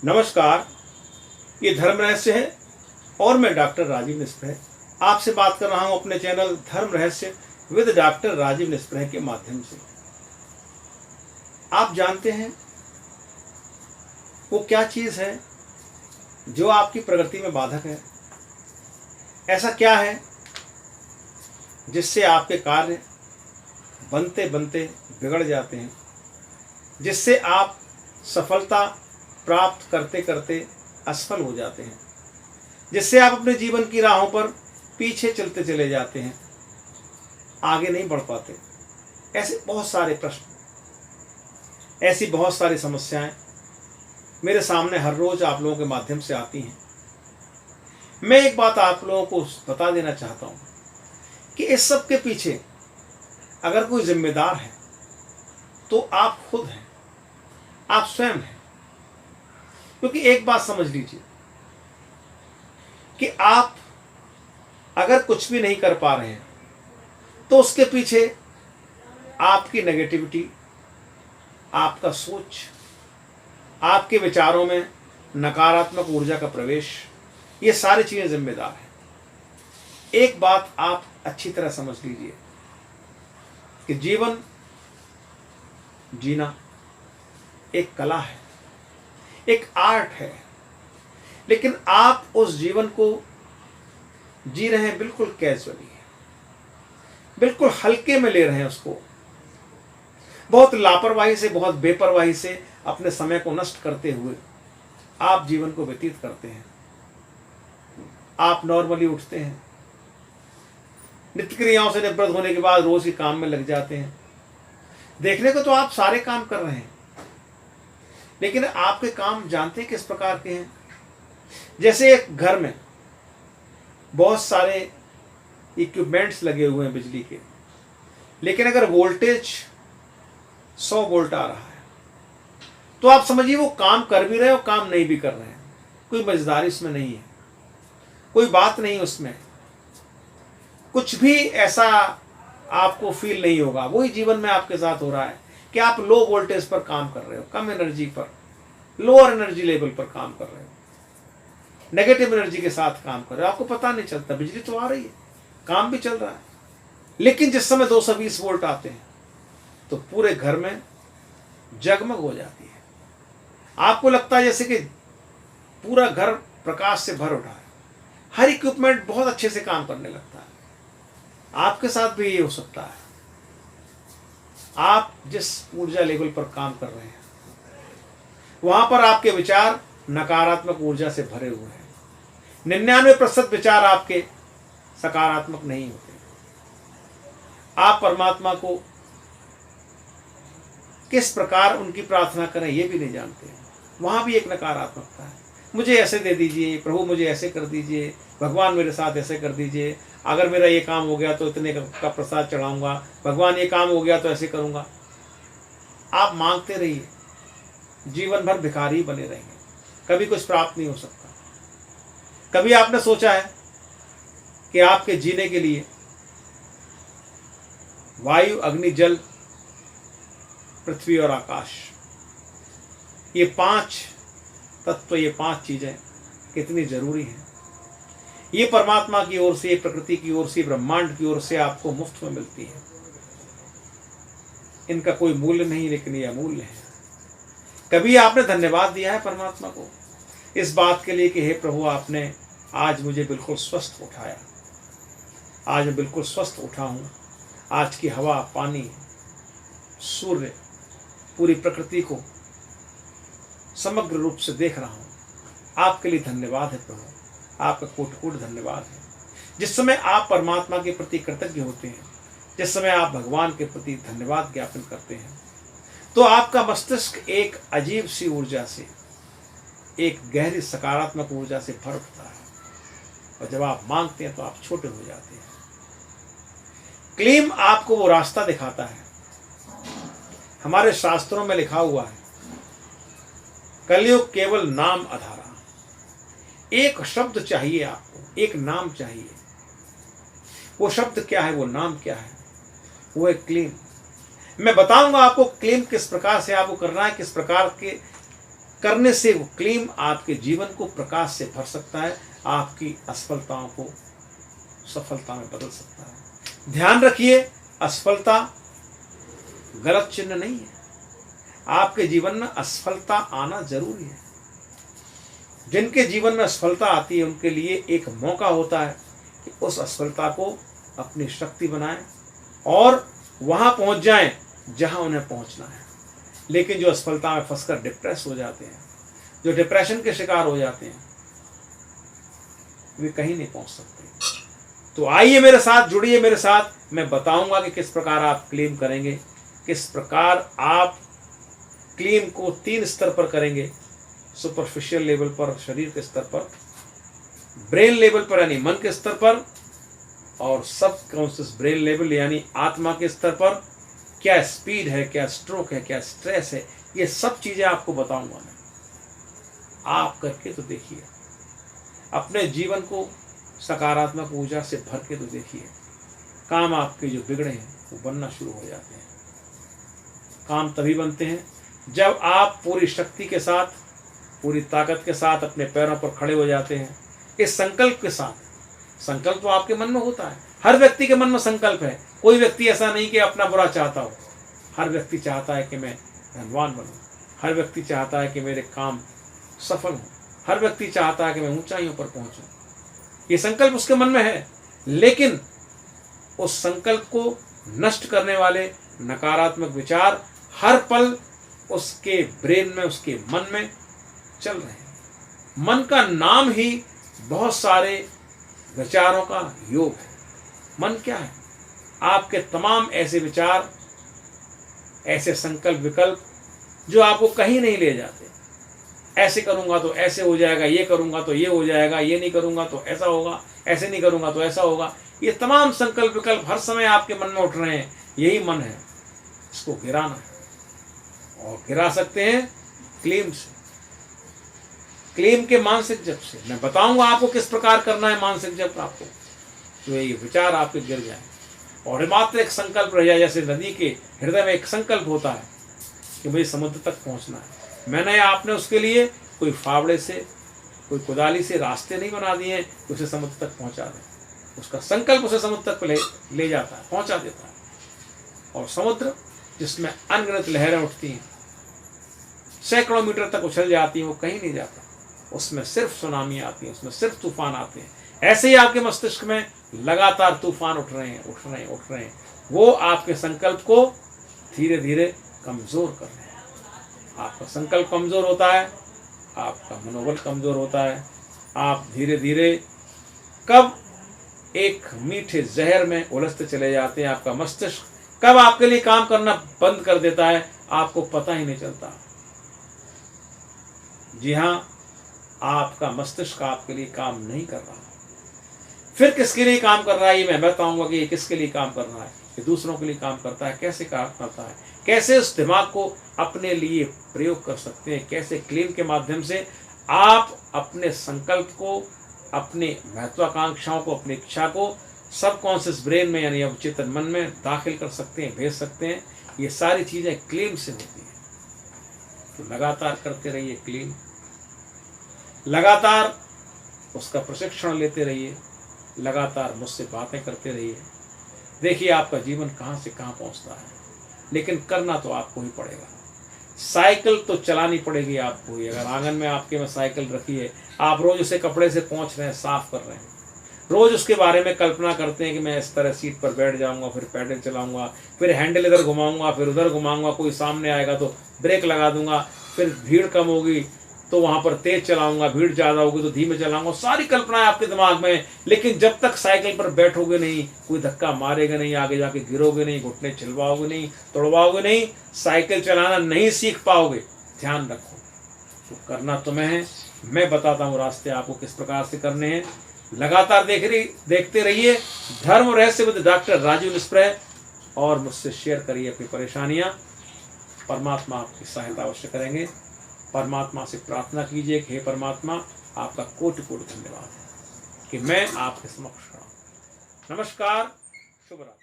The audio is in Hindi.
नमस्कार, ये धर्म रहस्य है और मैं डॉक्टर राजीव निस्प्रेह आपसे बात कर रहा हूं अपने चैनल धर्म रहस्य विद डॉक्टर राजीव निस्प्रेह के माध्यम से। आप जानते हैं वो क्या चीज़ है जो आपकी प्रगति में बाधक है? ऐसा क्या है जिससे आपके कार्य बनते बनते बिगड़ जाते हैं, जिससे आप सफलता प्राप्त करते करते असफल हो जाते हैं, जिससे आप अपने जीवन की राहों पर पीछे चलते चले जाते हैं, आगे नहीं बढ़ पाते? ऐसे बहुत सारे प्रश्न, ऐसी बहुत सारी समस्याएं मेरे सामने हर रोज आप लोगों के माध्यम से आती हैं। मैं एक बात आप लोगों को बता देना चाहता हूं कि इस सब के पीछे अगर कोई जिम्मेदार है तो आप खुद हैं, आप स्वयं हैं। क्योंकि एक बात समझ लीजिए कि आप अगर कुछ भी नहीं कर पा रहे हैं तो उसके पीछे आपकी नेगेटिविटी, आपका सोच, आपके विचारों में नकारात्मक ऊर्जा का प्रवेश, ये सारी चीजें जिम्मेदार हैं। एक बात आप अच्छी तरह समझ लीजिए कि जीवन जीना एक कला है, एक आर्ट है, लेकिन आप उस जीवन को जी रहे हैं बिल्कुल कैजुअली, बिल्कुल हल्के में ले रहे हैं उसको। बहुत लापरवाही से, बहुत बेपरवाही से अपने समय को नष्ट करते हुए आप जीवन को व्यतीत करते हैं। आप नॉर्मली उठते हैं, नित्य क्रियाओं से निवृत्त होने के बाद रोज के काम में लग जाते हैं। देखने को तो आप सारे काम कर रहे हैं, लेकिन आपके काम जानते हैं किस प्रकार के हैं? जैसे एक घर में बहुत सारे इक्विपमेंट्स लगे हुए हैं बिजली के, लेकिन अगर वोल्टेज 100 वोल्ट आ रहा है तो आप समझिए वो काम कर भी रहे हैं और काम नहीं भी कर रहे हैं। कोई मजेदारी इसमें नहीं है, कोई बात नहीं उसमें, कुछ भी ऐसा आपको फील नहीं होगा। वही जीवन में आपके साथ हो रहा है कि आप लो वोल्टेज पर काम कर रहे हो, कम एनर्जी पर, लोअर एनर्जी लेवल पर काम कर रहे हो, नेगेटिव एनर्जी के साथ काम कर रहे हो। आपको पता नहीं चलता, बिजली तो आ रही है, काम भी चल रहा है, लेकिन जिस समय 220 वोल्ट आते हैं तो पूरे घर में जगमग हो जाती है। आपको लगता है जैसे कि पूरा घर प्रकाश से भर उठा है, हर इक्विपमेंट बहुत अच्छे से काम करने लगता है। आपके साथ भी ये हो सकता है। आप जिस ऊर्जा लेवल पर काम कर रहे हैं वहां पर आपके विचार नकारात्मक ऊर्जा से भरे हुए हैं। 99% विचार आपके सकारात्मक नहीं होते। आप परमात्मा को किस प्रकार उनकी प्रार्थना करें ये भी नहीं जानते। वहां भी एक नकारात्मकता है। मुझे ऐसे दे दीजिए प्रभु, मुझे ऐसे कर दीजिए, भगवान मेरे साथ ऐसे कर दीजिए, अगर मेरा ये काम हो गया तो इतने का प्रसाद चढ़ाऊंगा, भगवान ये काम हो गया तो ऐसे करूंगा। आप मांगते रहिए, जीवन भर भिखारी बने रहेंगे, कभी कुछ प्राप्त नहीं हो सकता। कभी आपने सोचा है कि आपके जीने के लिए वायु, अग्नि, जल, पृथ्वी और आकाश, ये 5 तत्व, ये 5 चीजें कितनी जरूरी हैं? ये परमात्मा की ओर से, प्रकृति की ओर से, ब्रह्मांड की ओर से आपको मुफ्त में मिलती है। इनका कोई मूल्य नहीं, लेकिन ये अमूल्य है। कभी आपने धन्यवाद दिया है परमात्मा को इस बात के लिए कि हे प्रभु, आपने आज मुझे बिल्कुल स्वस्थ उठाया, आज मैं बिल्कुल स्वस्थ उठा हूँ, आज की हवा, पानी, सूर्य, पूरी प्रकृति को समग्र रूप से देख रहा हूँ। आपके लिए धन्यवाद है प्रभु, आपका कोटि-कोटि धन्यवाद है। जिस समय आप परमात्मा के प्रति कृतज्ञ होते हैं, जिस समय आप भगवान के प्रति धन्यवाद ज्ञापन करते हैं, तो आपका मस्तिष्क एक अजीब सी ऊर्जा से, एक गहरी सकारात्मक ऊर्जा से भर उठता है, और जब आप मांगते हैं तो आप छोटे हो जाते हैं। क्लीम आपको वो रास्ता दिखाता है। हमारे शास्त्रों में लिखा हुआ है, कलयुग केवल नाम आधारा। एक शब्द चाहिए आपको, एक नाम चाहिए। वो शब्द क्या है, वो नाम क्या है? वो है क्लीम। मैं बताऊंगा आपको क्लीम किस प्रकार से आपको करना है, किस प्रकार के करने से वो क्लेम आपके जीवन को प्रकाश से भर सकता है, आपकी असफलताओं को सफलता में बदल सकता है। ध्यान रखिए, असफलता गलत चिन्ह नहीं है। आपके जीवन में असफलता आना जरूरी है। जिनके जीवन में असफलता आती है उनके लिए एक मौका होता है कि उस असफलता को अपनी शक्ति बनाएं और वहां पहुंच जाएं जहां उन्हें पहुंचना है। लेकिन जो असफलता में फंसकर डिप्रेस हो जाते हैं, जो डिप्रेशन के शिकार हो जाते हैं, वे कहीं नहीं पहुंच सकते। तो आइए मेरे साथ, जुड़िए मेरे साथ, मैं बताऊंगा कि किस प्रकार आप क्लेम करेंगे, किस प्रकार आप क्लेम को 3 स्तर पर करेंगे। सुपरफिशियल लेवल पर, शरीर के स्तर पर, ब्रेन लेवल पर यानी मन के स्तर पर, और सब कॉन्शियस ब्रेन लेवल यानी आत्मा के स्तर पर। क्या स्पीड है, क्या स्ट्रोक है, क्या स्ट्रेस है, ये सब चीजें आपको बताऊंगा मैं। आप करके तो देखिए, अपने जीवन को सकारात्मक ऊर्जा से भर के तो देखिए। काम आपके जो बिगड़े हैं वो बनना शुरू हो जाते हैं। काम तभी बनते हैं जब आप पूरी शक्ति के साथ, पूरी ताकत के साथ अपने पैरों पर खड़े हो जाते हैं, इस संकल्प के साथ। संकल्प तो आपके मन में होता है, हर व्यक्ति के मन में संकल्प है। कोई व्यक्ति ऐसा नहीं कि अपना बुरा चाहता हो। हर व्यक्ति चाहता है कि मैं धनवान बनूं, हर व्यक्ति चाहता है कि मेरे काम सफल हों, हर व्यक्ति चाहता है कि मैं ऊंचाइयों पर पहुंचूं। ये संकल्प उसके मन में है, लेकिन उस संकल्प को नष्ट करने वाले नकारात्मक विचार हर पल उसके ब्रेन में, उसके मन में चल रहे हैं। मन का नाम ही बहुत सारे विचारों का योग है। मन क्या है? आपके तमाम ऐसे विचार, ऐसे संकल्प विकल्प जो आपको कहीं नहीं ले जाते। ऐसे करूंगा तो ऐसे हो जाएगा, ये करूंगा तो ये हो जाएगा, ये नहीं करूंगा तो ऐसा होगा, ऐसे नहीं करूंगा तो ऐसा होगा। ये तमाम संकल्प विकल्प हर समय आपके मन में उठ रहे हैं। यही मन है, इसको गिराना है, और गिरा सकते हैं क्लेम से, क्लेम के मानसिक जप से। मैं बताऊंगा आपको किस प्रकार करना है मानसिक जप आपको, तो ये विचार आपके गिर जाए और मात्र एक संकल्प रह जाए। जैसे नदी के हृदय में एक संकल्प होता है कि मुझे समुद्र तक पहुंचना है। मैंने आपने उसके लिए कोई फावड़े से, कोई कुदाली से रास्ते नहीं बना दिए कि उसे समुद्र तक पहुंचा दें। उसका संकल्प उसे समुद्र तक ले जाता है, पहुंचा देता है। और समुद्र जिसमें अनगिनत लहरें उठती हैं, सैकड़ों मीटर तक उछल जाती हैं, वो कहीं नहीं जाता। उसमें सिर्फ सुनामी आती है, उसमें सिर्फ तूफान आते हैं। ऐसे ही आपके मस्तिष्क में लगातार तूफान उठ रहे हैं। वो आपके संकल्प को धीरे धीरे कमजोर कर रहे हैं। आपका संकल्प कमजोर होता है, आपका मनोबल कमजोर होता है। आप धीरे धीरे कब एक मीठे जहर में उलझते चले जाते हैं। आपका मस्तिष्क कब आपके लिए काम करना बंद कर देता है, आपको पता ही नहीं चलता। जी हाँ, आपका मस्तिष्क आपके लिए काम नहीं कर रहा। फिर किसके लिए काम कर रहा है, ये मैं बताऊंगा कि ये किसके लिए काम कर रहा है। ये दूसरों के लिए काम करता है। कैसे काम करता है, कैसे उस दिमाग को अपने लिए प्रयोग कर सकते हैं, कैसे क्लेम के माध्यम से आप अपने संकल्प को, अपने महत्वाकांक्षाओं को, अपनी इच्छा को सबकॉन्शियस ब्रेन में यानी अवचेतन मन में दाखिल कर सकते हैं, भेज सकते हैं। ये सारी चीजें क्लेम से होती हैं। तो लगातार करते रहिए क्लेम, लगातार उसका प्रशिक्षण लेते रहिए, लगातार मुझसे बातें करते रहिए। देखिए आपका जीवन कहाँ से कहाँ पहुँचता है। लेकिन करना तो आपको ही पड़ेगा। साइकिल तो चलानी पड़ेगी आपको ही। अगर आंगन में आपके में साइकिल रखी है, आप रोज उसे कपड़े से पोंछ रहे हैं, साफ कर रहे हैं, रोज उसके बारे में कल्पना करते हैं कि मैं इस तरह सीट पर बैठ जाऊंगा, फिर पैडल चलाऊंगा, फिर हैंडल इधर घुमाऊंगा, फिर उधर घुमाऊंगा, कोई सामने आएगा तो ब्रेक लगा दूंगा, फिर भीड़ कम होगी तो वहां पर तेज चलाऊंगा, भीड़ ज्यादा होगी तो धीमे चलाऊंगा। सारी कल्पनाएं आपके दिमाग में। लेकिन जब तक साइकिल पर बैठोगे नहीं, कोई धक्का मारेगा नहीं, आगे जाके गिरोगे नहीं, घुटने छिलवाओगे नहीं, तोड़वाओगे नहीं, साइकिल चलाना नहीं सीख पाओगे। ध्यान रखो, तो करना तुम्हें है। मैं बताता हूँ रास्ते आपको किस प्रकार से करने हैं। लगातार देखते रहिए धर्म रहस्य विद डॉक्टर राजीव निस्प्रे, और मुझसे शेयर करिए अपनी परेशानियां। परमात्मा आपकी सहायता अवश्य करेंगे। परमात्मा से प्रार्थना कीजिए कि हे परमात्मा, आपका कोटि कोटि धन्यवाद है कि मैं आपके समक्ष खड़ा हूं। नमस्कार, शुभ रात्रि।